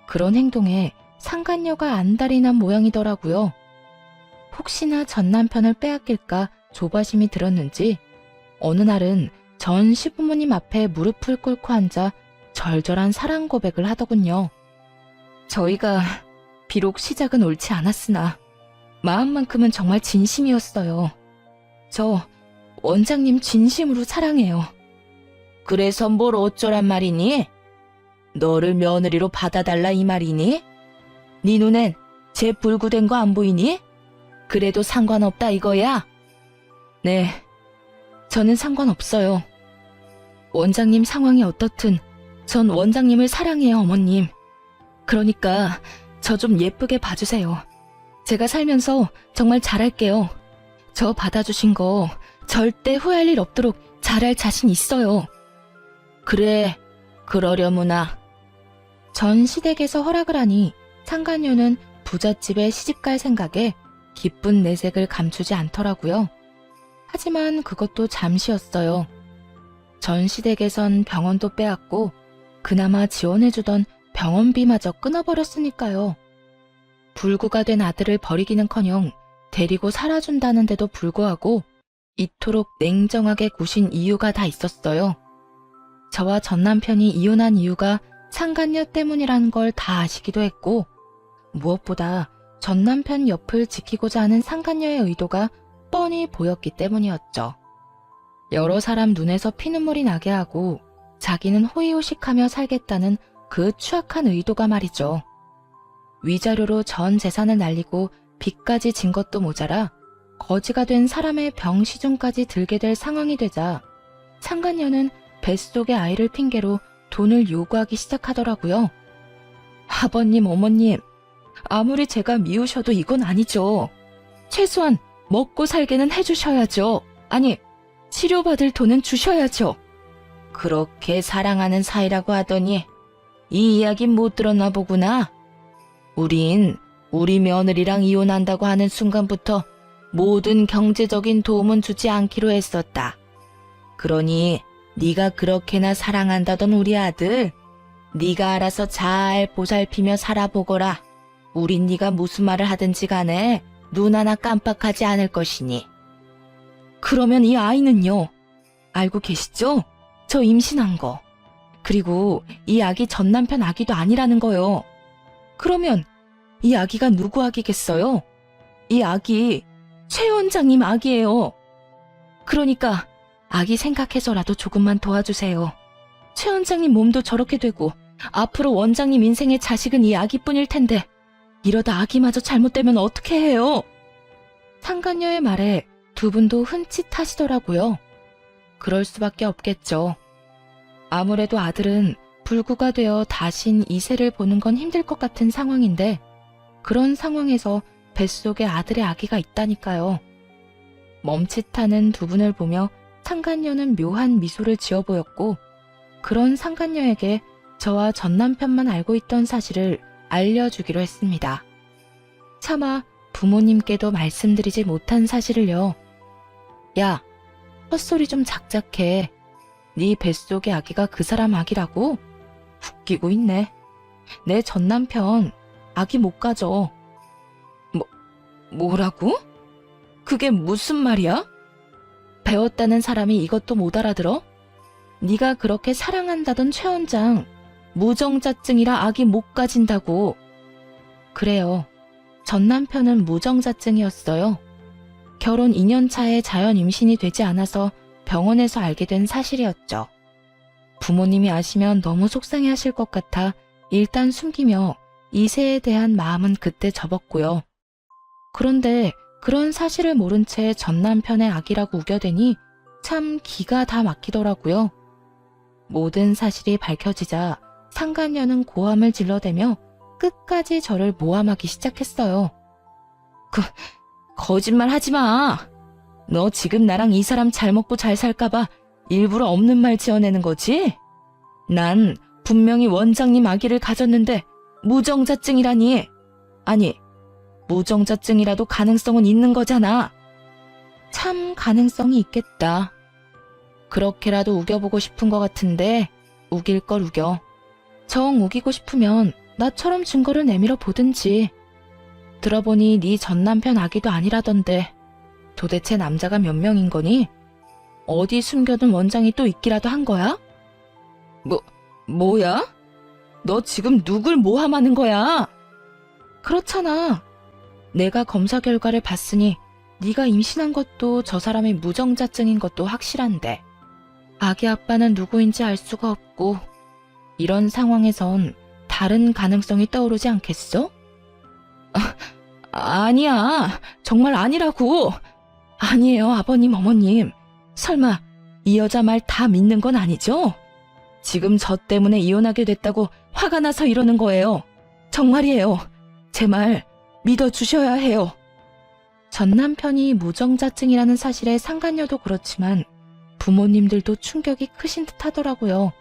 그런 행동에 상간녀가 안달이 난 모양이더라고요. 혹시나 전 남편을 빼앗길까 조바심이 들었는지 어느 날은 전 시부모님 앞에 무릎을 꿇고 앉아 절절한 사랑 고백을 하더군요. 저희가 비록 시작은 옳지 않았으나 마음만큼은 정말 진심이었어요. 저 원장님 진심으로 사랑해요. 그래서 뭘 어쩌란 말이니? 너를 며느리로 받아달라 이 말이니? 네 눈엔 제 불구된 거 안 보이니? 그래도 상관없다 이거야? 네, 저는 상관없어요. 원장님 상황이 어떻든 전 원장님을 사랑해요, 어머님. 그러니까 저 좀 예쁘게 봐주세요. 제가 살면서 정말 잘할게요. 저 받아주신 거 절대 후회할 일 없도록 잘할 자신 있어요. 그래, 그러려무나. 전 시댁에서 허락을 하니 상간녀는 부잣집에 시집갈 생각에 기쁜 내색을 감추지 않더라고요. 하지만 그것도 잠시였어요. 전 시댁에선 병원도 빼앗고 그나마 지원해주던 병원비마저 끊어버렸으니까요. 불구가 된 아들을 버리기는커녕 데리고 살아준다는데도 불구하고 이토록 냉정하게 구신 이유가 다 있었어요. 저와 전 남편이 이혼한 이유가 상간녀 때문이라는 걸 다 아시기도 했고, 무엇보다 전 남편 옆을 지키고자 하는 상간녀의 의도가 뻔히 보였기 때문이었죠. 여러 사람 눈에서 피눈물이 나게 하고 자기는 호의호식하며 살겠다는 그 추악한 의도가 말이죠. 위자료로 전 재산을 날리고 빚까지 진 것도 모자라 거지가 된 사람의 병시중까지 들게 될 상황이 되자 상간녀는 뱃속의 아이를 핑계로 돈을 요구하기 시작하더라고요. 아버님, 어머님, 아무리 제가 미우셔도 이건 아니죠. 최소한 먹고 살게는 해주셔야죠. 아니, 치료받을 돈은 주셔야죠. 그렇게 사랑하는 사이라고 하더니 이 이야기 못 들었나 보구나. 우린 우리 며느리랑 이혼한다고 하는 순간부터 모든 경제적인 도움은 주지 않기로 했었다. 그러니 네가 그렇게나 사랑한다던 우리 아들, 네가 알아서 잘 보살피며 살아보거라. 우린 네가 무슨 말을 하든지 간에 눈 하나 깜빡하지 않을 것이니. 그러면 이 아이는요? 알고 계시죠? 저 임신한 거. 그리고 이 아기 전 남편 아기도 아니라는 거요. 그러면 이 아기가 누구 아기겠어요? 이 아기 최 원장님 아기예요. 그러니까 아기 생각해서라도 조금만 도와주세요. 최 원장님 몸도 저렇게 되고 앞으로 원장님 인생의 자식은 이 아기뿐일 텐데 이러다 아기마저 잘못되면 어떻게 해요? 상간녀의 말에 두 분도 흠칫하시더라고요. 그럴 수밖에 없겠죠. 아무래도 아들은 불구가 되어 다신 이세를 보는 건 힘들 것 같은 상황인데 그런 상황에서 뱃속에 아들의 아기가 있다니까요. 멈칫하는 두 분을 보며 상간녀는 묘한 미소를 지어 보였고 그런 상간녀에게 저와 전 남편만 알고 있던 사실을 알려주기로 했습니다. 차마 부모님께도 말씀드리지 못한 사실을요. 야, 헛소리 좀 작작해. 네 뱃속의 아기가 그 사람 아기라고? 웃기고 있네. 내 전 남편 아기 못 가져. 뭐라고? 그게 무슨 말이야? 배웠다는 사람이 이것도 못 알아들어? 네가 그렇게 사랑한다던 최 원장 무정자증이라 아기 못 가진다고. 그래요. 전 남편은 무정자증이었어요. 결혼 2년 차에 자연 임신이 되지 않아서 병원에서 알게 된 사실이었죠. 부모님이 아시면 너무 속상해 하실 것 같아 일단 숨기며 이세에 대한 마음은 그때 접었고요. 그런데 그런 사실을 모른 채 전 남편의 아기라고 우겨대니 참 기가 다 막히더라고요. 모든 사실이 밝혀지자 상간녀는 고함을 질러대며 끝까지 저를 모함하기 시작했어요. 거짓말 하지 마. 너 지금 나랑 이 사람 잘 먹고 잘 살까봐 일부러 없는 말 지어내는 거지? 난 분명히 원장님 아기를 가졌는데 무정자증이라니. 아니, 무정자증이라도 가능성은 있는 거잖아. 참 가능성이 있겠다. 그렇게라도 우겨보고 싶은 것 같은데 우길 걸 우겨. 정 우기고 싶으면 나처럼 증거를 내밀어 보든지. 들어보니 네 전 남편 아기도 아니라던데 도대체 남자가 몇 명인 거니? 어디 숨겨둔 원장이 또 있기라도 한 거야? 뭐야? 너 지금 누굴 모함하는 거야? 그렇잖아. 내가 검사 결과를 봤으니 네가 임신한 것도 저 사람이 무정자증인 것도 확실한데 아기 아빠는 누구인지 알 수가 없고 이런 상황에선 다른 가능성이 떠오르지 않겠어? 아니야. 정말 아니라고. 아니에요, 아버님, 어머님. 설마 이 여자 말 다 믿는 건 아니죠? 지금 저 때문에 이혼하게 됐다고 화가 나서 이러는 거예요. 정말이에요. 제 말 믿어주셔야 해요. 전 남편이 무정자증이라는 사실에 상간녀도 그렇지만 부모님들도 충격이 크신 듯 하더라고요.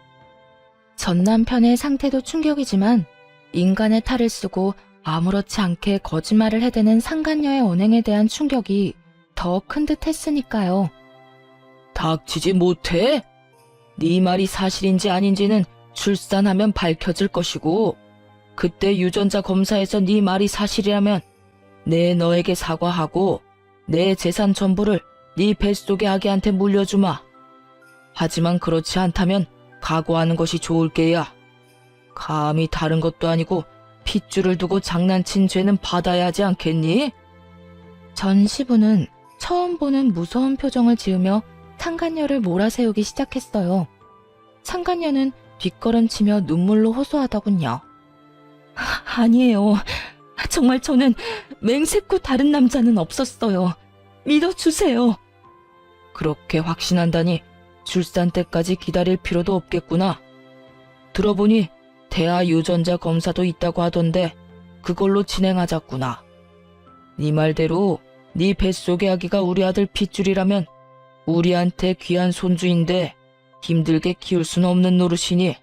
전 남편의 상태도 충격이지만 인간의 탈을 쓰고 아무렇지 않게 거짓말을 해대는 상간녀의 언행에 대한 충격이 더 큰 듯 했으니까요. 닥치지 못해? 네 말이 사실인지 아닌지는 출산하면 밝혀질 것이고, 그때 유전자 검사에서 네 말이 사실이라면 내 너에게 사과하고 내 재산 전부를 네 뱃속의 아기한테 물려주마. 하지만 그렇지 않다면 각오하는 것이 좋을 게야. 감히 다른 것도 아니고 핏줄을 두고 장난친 죄는 받아야 하지 않겠니? 전 시부는 처음 보는 무서운 표정을 지으며 상간녀를 몰아세우기 시작했어요. 상간녀는 뒷걸음치며 눈물로 호소하더군요. 아니에요. 정말 저는 맹세코 다른 남자는 없었어요. 믿어주세요. 그렇게 확신한다니 출산 때까지 기다릴 필요도 없겠구나. 들어보니 태아 유전자 검사도 있다고 하던데 그걸로 진행하자꾸나. 네 말대로 네 뱃속의 아기가 우리 아들 핏줄이라면 우리한테 귀한 손주인데 힘들게 키울 수는 없는 노릇이니.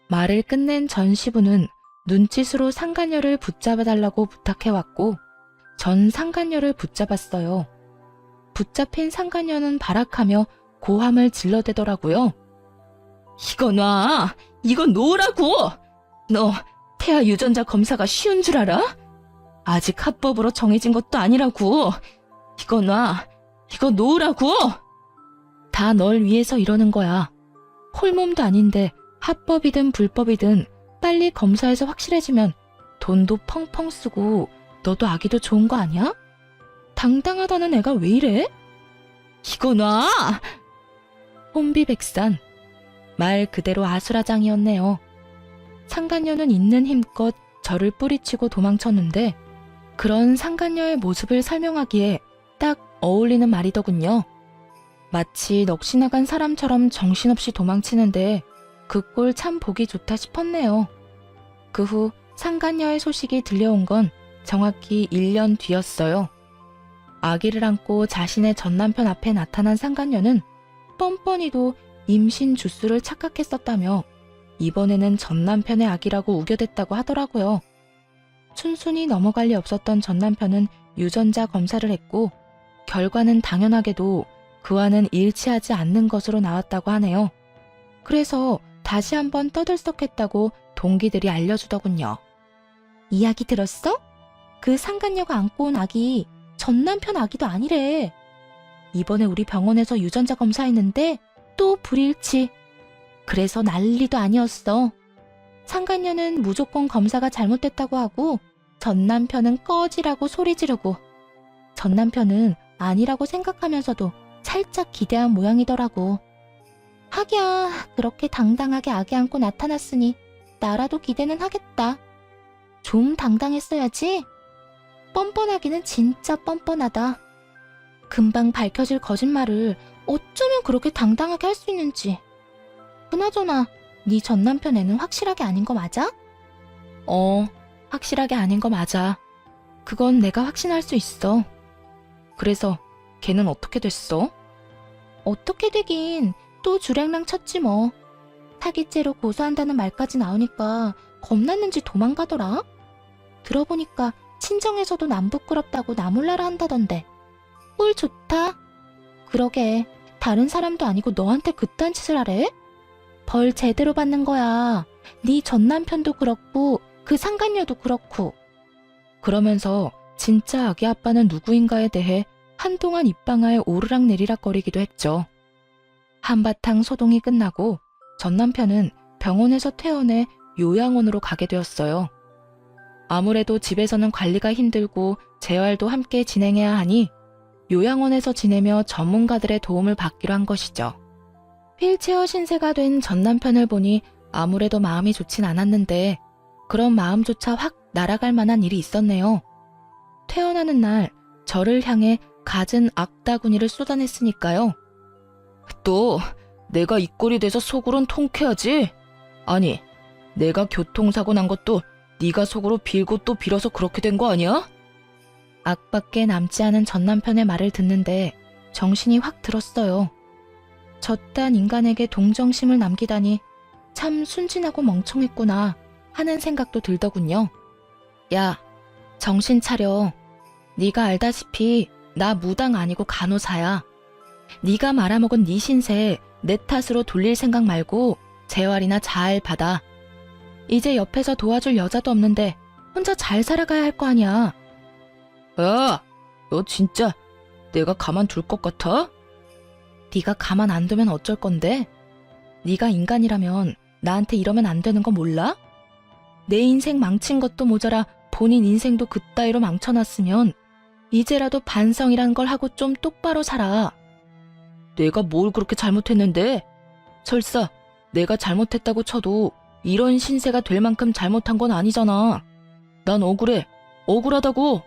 말을 끝낸 전 시부는 눈짓으로 상간녀를 붙잡아달라고 부탁해왔고 전 상간녀를 붙잡았어요. 붙잡힌 상간녀는 발악하며 고함을 질러대더라고요. 이거 놔! 이거 놓으라고! 너 태아 유전자 검사가 쉬운 줄 알아? 아직 합법으로 정해진 것도 아니라고! 이거 놔! 이거 놓으라고! 다 널 위해서 이러는 거야. 홀몸도 아닌데 합법이든 불법이든 빨리 검사해서 확실해지면 돈도 펑펑 쓰고 너도 아기도 좋은 거 아니야? 당당하다는 애가 왜 이래? 이거 놔! 혼비백산. 말 그대로 아수라장이었네요. 상간녀는 있는 힘껏 저를 뿌리치고 도망쳤는데 그런 상간녀의 모습을 설명하기에 딱 어울리는 말이더군요. 마치 넋이 나간 사람처럼 정신없이 도망치는데 그 꼴 참 보기 좋다 싶었네요. 그 후 상간녀의 소식이 들려온 건 정확히 1년 뒤였어요. 아기를 안고 자신의 전남편 앞에 나타난 상간녀는 뻔뻔히도 임신 주수를 착각했었다며 이번에는 전남편의 아기라고 우겨댔다고 하더라고요. 순순히 넘어갈 리 없었던 전남편은 유전자 검사를 했고 결과는 당연하게도 그와는 일치하지 않는 것으로 나왔다고 하네요. 그래서 다시 한번 떠들썩했다고 동기들이 알려주더군요. 이야기 들었어? 그 상간녀가 안고 온 아기 전남편 아기도 아니래. 이번에 우리 병원에서 유전자 검사했는데 또 불일치. 그래서 난리도 아니었어. 상간녀는 무조건 검사가 잘못됐다고 하고 전남편은 꺼지라고 소리 지르고 전남편은 아니라고 생각하면서도 살짝 기대한 모양이더라고. 하기야 그렇게 당당하게 아기 안고 나타났으니 나라도 기대는 하겠다. 좀 당당했어야지. 뻔뻔하기는 진짜 뻔뻔하다. 금방 밝혀질 거짓말을 어쩌면 그렇게 당당하게 할 수 있는지. 그나저나 네 전남편 애는 확실하게 아닌 거 맞아? 확실하게 아닌 거 맞아. 그건 내가 확신할 수 있어. 그래서 걔는 어떻게 됐어? 어떻게 되긴 또 주량랑 쳤지 뭐. 사기죄로 고소한다는 말까지 나오니까 겁났는지 도망가더라. 들어보니까 친정에서도 남 부끄럽다고 나몰라라 한다던데. 꼴 좋다. 그러게 다른 사람도 아니고 너한테 그딴 짓을 하래? 벌 제대로 받는 거야. 네 전남편도 그렇고 그 상간녀도 그렇고. 그러면서 진짜 아기 아빠는 누구인가에 대해 한동안 입방아에 오르락내리락거리기도 했죠. 한바탕 소동이 끝나고 전남편은 병원에서 퇴원해 요양원으로 가게 되었어요. 아무래도 집에서는 관리가 힘들고 재활도 함께 진행해야 하니 요양원에서 지내며 전문가들의 도움을 받기로 한 것이죠. 휠체어 신세가 된 전남편을 보니 아무래도 마음이 좋진 않았는데 그런 마음조차 확 날아갈 만한 일이 있었네요. 퇴원하는 날 저를 향해 갖은 악다구니를 쏟아냈으니까요. 또 내가 이 꼴이 돼서 속으론 통쾌하지? 아니, 내가 교통사고 난 것도 네가 속으로 빌고 또 빌어서 그렇게 된 거 아니야? 악밖에 남지 않은 전남편의 말을 듣는데 정신이 확 들었어요. 저딴 인간에게 동정심을 남기다니 참 순진하고 멍청했구나 하는 생각도 들더군요. 야, 정신 차려. 네가 알다시피 나 무당 아니고 간호사야. 네가 말아먹은 네 신세 내 탓으로 돌릴 생각 말고 재활이나 잘 받아. 이제 옆에서 도와줄 여자도 없는데 혼자 잘 살아가야 할 거 아니야. 야, 너 진짜 내가 가만둘 것 같아? 네가 가만 안 두면 어쩔 건데? 네가 인간이라면 나한테 이러면 안 되는 거 몰라? 내 인생 망친 것도 모자라 본인 인생도 그따위로 망쳐놨으면 이제라도 반성이란 걸 하고 좀 똑바로 살아. 내가 뭘 그렇게 잘못했는데? 설사 내가 잘못했다고 쳐도 이런 신세가 될 만큼 잘못한 건 아니잖아. 난 억울해. 억울하다고.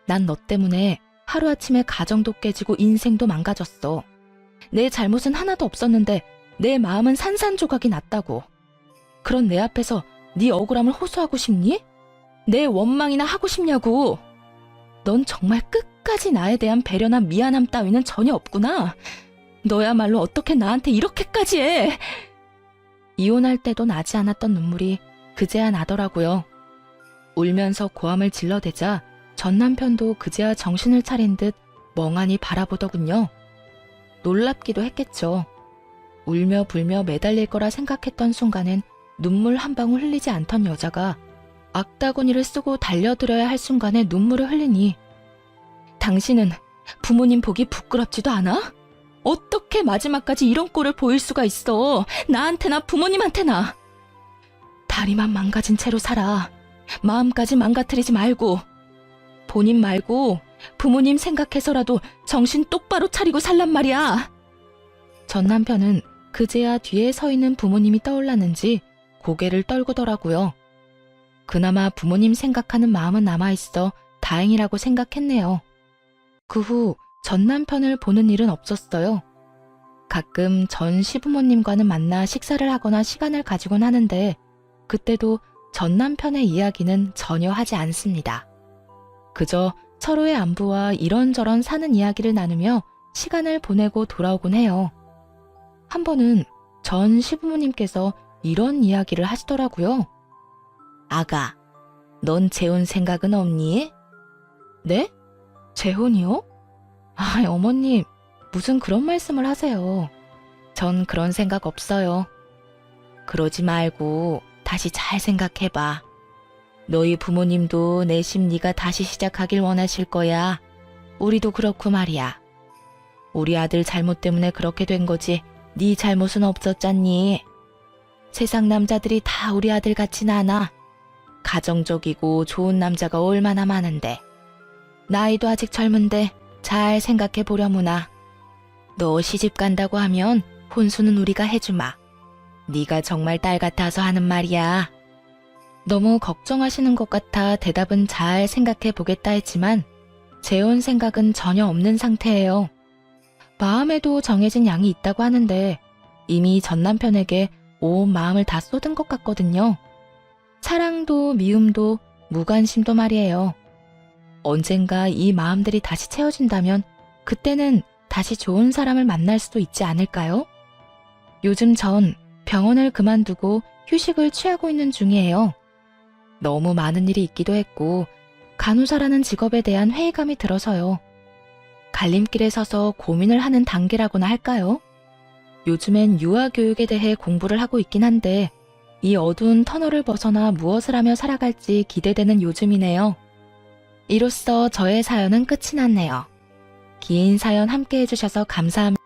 난 너 때문에 하루아침에 가정도 깨지고 인생도 망가졌어. 내 잘못은 하나도 없었는데 내 마음은 산산조각이 났다고. 그런 내 앞에서 네 억울함을 호소하고 싶니? 내 원망이나 하고 싶냐고. 넌 정말 끝까지 나에 대한 배려나 미안함 따위는 전혀 없구나. 너야말로 어떻게 나한테 이렇게까지 해. 이혼할 때도 나지 않았던 눈물이 그제야 나더라고요. 울면서 고함을 질러대자 전 남편도 그제야 정신을 차린 듯 멍하니 바라보더군요. 놀랍기도 했겠죠. 울며 불며 매달릴 거라 생각했던 순간엔 눈물 한 방울 흘리지 않던 여자가 악다구니를 쓰고 달려들어야 할 순간에 눈물을 흘리니 당신은 부모님 보기 부끄럽지도 않아? 어떻게 마지막까지 이런 꼴을 보일 수가 있어? 나한테나 부모님한테나. 다리만 망가진 채로 살아. 마음까지 망가뜨리지 말고. 본인 말고 부모님 생각해서라도 정신 똑바로 차리고 살란 말이야. 전 남편은 그제야 뒤에 서 있는 부모님이 떠올랐는지 고개를 떨구더라고요. 그나마 부모님 생각하는 마음은 남아있어 다행이라고 생각했네요. 그 후 전 남편을 보는 일은 없었어요. 가끔 전 시부모님과는 만나 식사를 하거나 시간을 가지곤 하는데 그때도 전 남편의 이야기는 전혀 하지 않습니다. 그저 서로의 안부와 이런저런 사는 이야기를 나누며 시간을 보내고 돌아오곤 해요. 한 번은 전 시부모님께서 이런 이야기를 하시더라고요. 아가, 넌 재혼 생각은 없니? 네? 재혼이요? 아, 어머님, 무슨 그런 말씀을 하세요. 전 그런 생각 없어요. 그러지 말고 다시 잘 생각해봐. 너희 부모님도 내심 네가 다시 시작하길 원하실 거야. 우리도 그렇고 말이야. 우리 아들 잘못 때문에 그렇게 된 거지 네 잘못은 없었잖니. 세상 남자들이 다 우리 아들 같진 않아. 가정적이고 좋은 남자가 얼마나 많은데. 나이도 아직 젊은데 잘 생각해 보려무나. 너 시집 간다고 하면 혼수는 우리가 해주마. 네가 정말 딸 같아서 하는 말이야. 너무 걱정하시는 것 같아 대답은 잘 생각해 보겠다 했지만 재혼 생각은 전혀 없는 상태예요. 마음에도 정해진 양이 있다고 하는데 이미 전 남편에게 온 마음을 다 쏟은 것 같거든요. 사랑도 미움도 무관심도 말이에요. 언젠가 이 마음들이 다시 채워진다면 그때는 다시 좋은 사람을 만날 수도 있지 않을까요? 요즘 전 병원을 그만두고 휴식을 취하고 있는 중이에요. 너무 많은 일이 있기도 했고 간호사라는 직업에 대한 회의감이 들어서요. 갈림길에 서서 고민을 하는 단계라고나 할까요? 요즘엔 유아교육에 대해 공부를 하고 있긴 한데 이 어두운 터널을 벗어나 무엇을 하며 살아갈지 기대되는 요즘이네요. 이로써 저의 사연은 끝이 났네요. 긴 사연 함께 해주셔서 감사합니다.